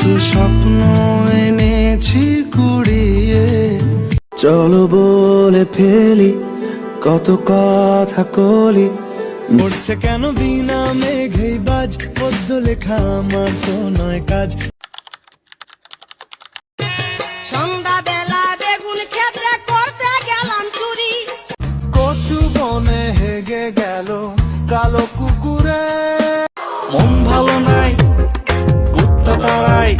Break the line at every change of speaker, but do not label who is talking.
কিছু স্বপ্ন এনেছি কুড়িয়ে।
চলো বলে ফেলি কত কথা কলি,
পড়ছে কেন বিনা মেঘেই বাজ, পদ্য লেখা আমার তো নয় কাজ।
সন্ধ্যাবেলা বেগুন ক্ষেত্রে করতে গেলাম চুরি,
কচু বনে হেগে গেল কালো কুকুরে।
মন ভালো নাই কুত্তা তাড়াই,